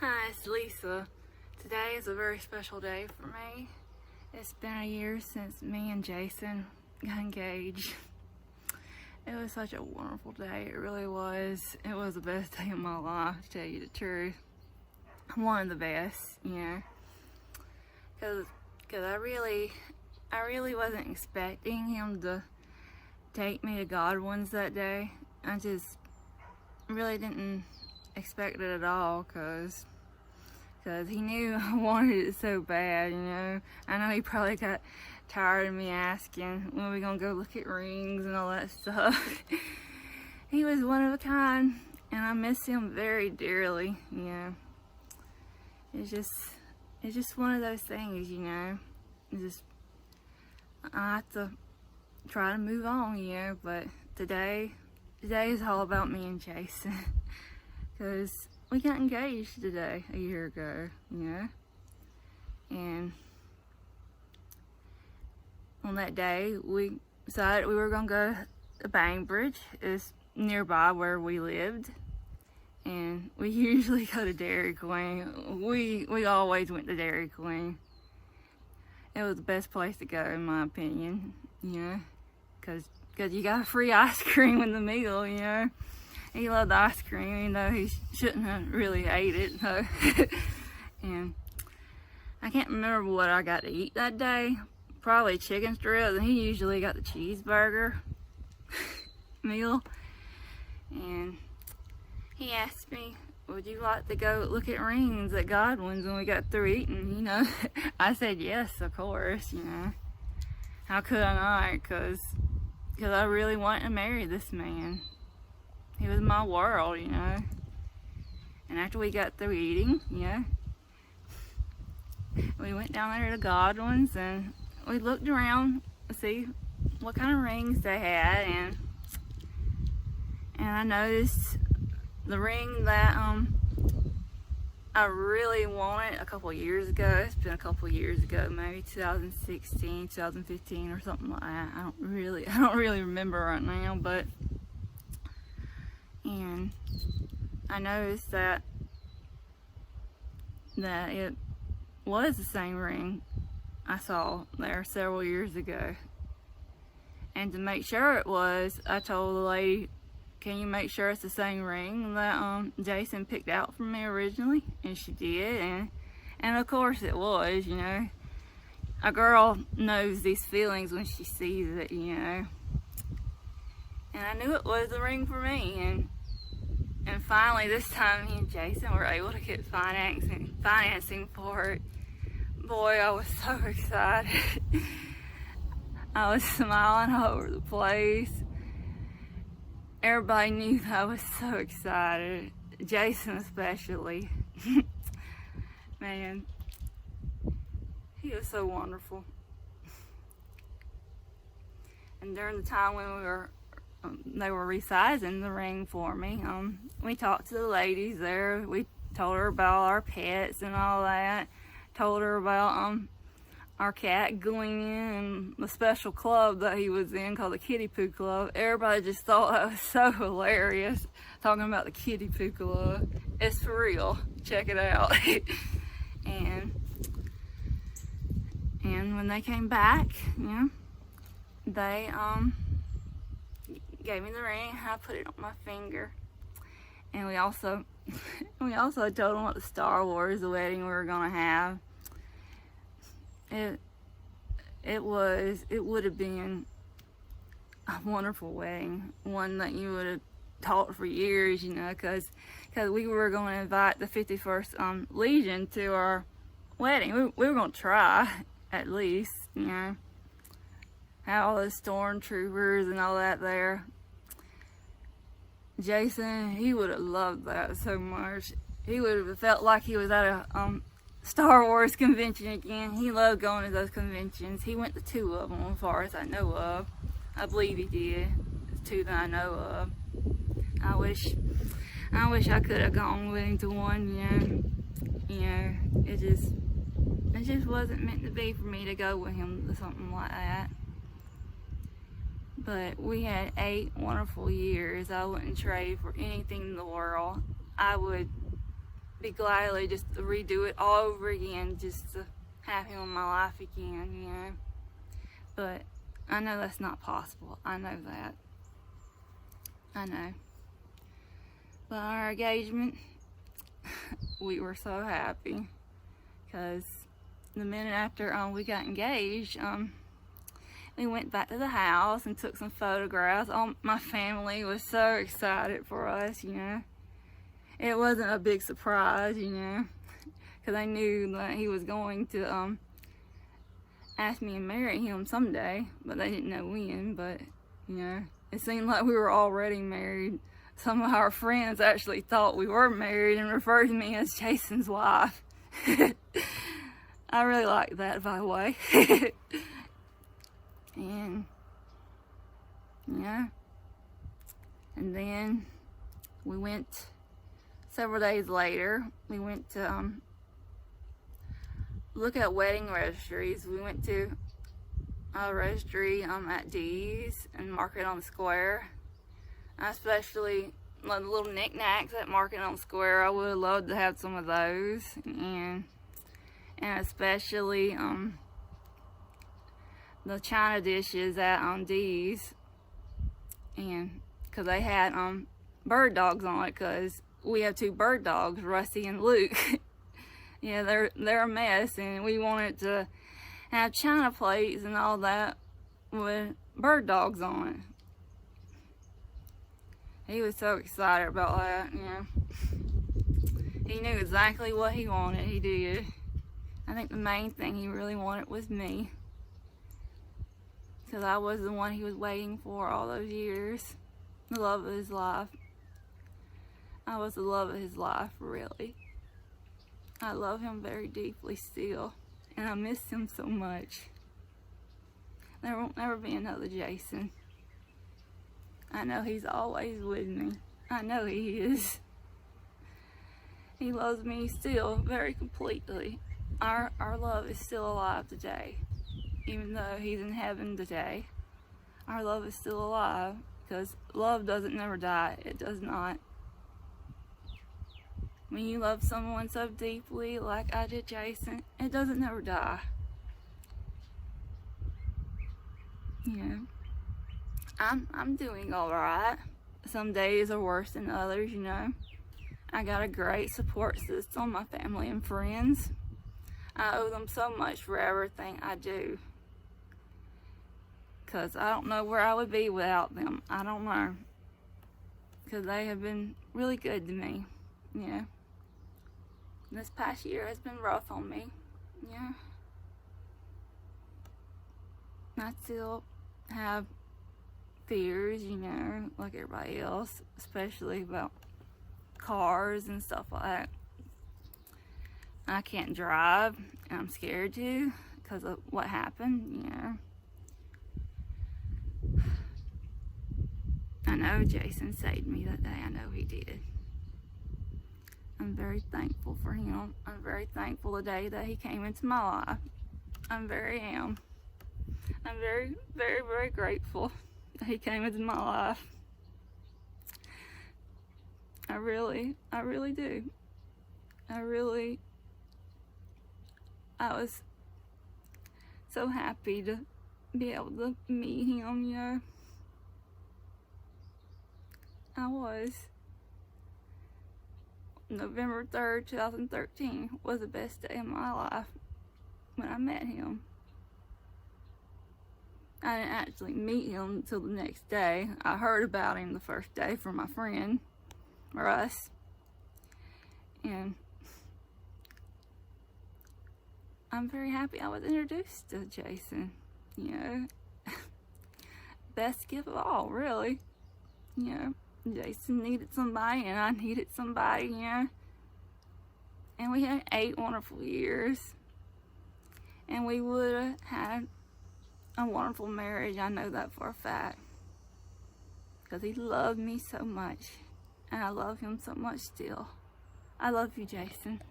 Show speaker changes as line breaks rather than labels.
Hi, it's Lisa. Today is a very special day for me. It's been a year since me and Jason got engaged. It was such a wonderful day. It really was. It was the best day of my life, to tell you the truth. One of the best, you know. Cause I really wasn't expecting him to take me to Godwin's that day. I just really didn't expect it at all, cause he knew I wanted it so bad, you know. I know he probably got tired of me asking when we gonna go look at rings and all that stuff. He was one of a kind, and I miss him very dearly, you know. It's just one of those things, you know. I have to try to move on, you know. But today is all about me and Jason, because we got engaged today, a year ago, you know. And on that day, we decided we were gonna go to Bainbridge. It's nearby where we lived. And we usually go to Dairy Queen. We always went to Dairy Queen. It was the best place to go, in my opinion, you know, because you got free ice cream with the meal, you know. He loved ice cream, even though he shouldn't have really ate it, so. And I can't remember what I got to eat that day. Probably chicken strips, and he usually got the cheeseburger meal. And he asked me, would you like to go look at rings at Godwin's when we got through eating, you know? I said yes, of course, you know. How could I not? Because I really wanted to marry this man. He was my world, you know. And after we got through eating, you know, we went down there to Godwin's and we looked around to see what kind of rings they had, and I noticed the ring that I really wanted a couple years ago. It's been a couple years ago, maybe 2016, 2015 or something like that. I don't really remember right now, but and I noticed that it was the same ring I saw there several years ago. And to make sure it was, I told the lady, can you make sure it's the same ring that Jason picked out for me originally? And she did, and of course it was, you know. A girl knows these feelings when she sees it, you know. And I knew it was the ring for me, and finally this time me and Jason were able to get financing for it. Boy, I was so excited. I was smiling all over the place. Everybody knew that I was so excited, Jason especially. Man, he was so wonderful. And during the time when they were resizing the ring for me, we talked to the ladies there. We told her about our pets and all that. Told her about our cat Glenn and the special club that he was in called the Kitty Poo Club. Everybody just thought that was so hilarious, talking about the Kitty Poo Club. It's for real. Check it out. And when they came back, you know, they gave me the ring. I put it on my finger, and we also told them what the Star Wars wedding we were gonna have. It would have been a wonderful wedding, one that you would have taught for years, you know, because we were going to invite the 51st Legion to our wedding. We were going to try, at least, you know, have all the stormtroopers and all that there. Jason, he would have loved that so much. He would have felt like he was at a Star Wars convention again. He loved going to those conventions. He went to 2 of them, as far as I know of. I believe he did. 2 that I know of. I wish I could have gone with him to one, you know. It just wasn't meant to be for me to go with him to something like that. But we had 8 wonderful years I wouldn't trade for anything in the world. I would be gladly just to redo it all over again, just to have him in my life again, you know. But I know that's not possible. I know that. I know. But our engagement, we were so happy, because the minute after we got engaged, we went back to the house and took some photographs. All my family was so excited for us, you know. It wasn't a big surprise, you know, because I knew that he was going to ask me to marry him someday, but they didn't know when. But, you know, it seemed like we were already married. Some of our friends actually thought we were married and referred to me as Jason's wife. I really like that, by the way. And, yeah. And then we went, several days later, we went to look at wedding registries. We went to a registry at D's and Market on the Square. I especially love the little knickknacks at Market on the Square. I would have loved to have some of those, and especially the china dishes at D's, and because they had bird dogs on it, because we have 2 bird dogs, Rusty and Luke. Yeah, they're a mess, and we wanted to have china plates and all that with bird dogs on it. He was so excited about that, you know. He knew exactly what he wanted, he did. I think the main thing he really wanted was me, because I was the one he was waiting for all those years. The love of his life. I was the love of his life, really. I love him very deeply still, and I miss him so much. There won't never be another Jason. I know he's always with me. I know he is. He loves me still very completely. Our love is still alive today. Even though he's in heaven today, our love is still alive, because love doesn't never die. It does not. When you love someone so deeply like I did Jason, it doesn't never die. You know, I'm doing alright. Some days are worse than others, you know. I got a great support system, my family and friends. I owe them so much for everything I do, because I don't know where I would be without them. I don't know, because they have been really good to me. Yeah. This past year has been rough on me. Yeah. I still have fears, you know, like everybody else, especially about cars and stuff like that. I can't drive, and I'm scared to, because of what happened, you know. I know Jason saved me that day. I know he did. I'm very thankful for him. I'm very thankful the day that he came into my life. I'm very, very, very grateful that he came into my life. I really do. I was so happy to be able to meet him, you know. I was. November 3rd, 2013 was the best day of my life when I met him. I didn't actually meet him until the next day. I heard about him the first day from my friend, Russ. And I'm very happy I was introduced to Jason, you know. Best gift of all, really. You know, Jason needed somebody and I needed somebody, you know. And we had 8 wonderful years. And we would have had a wonderful marriage, I know that for a fact. Because he loved me so much. And I love him so much still. I love you, Jason.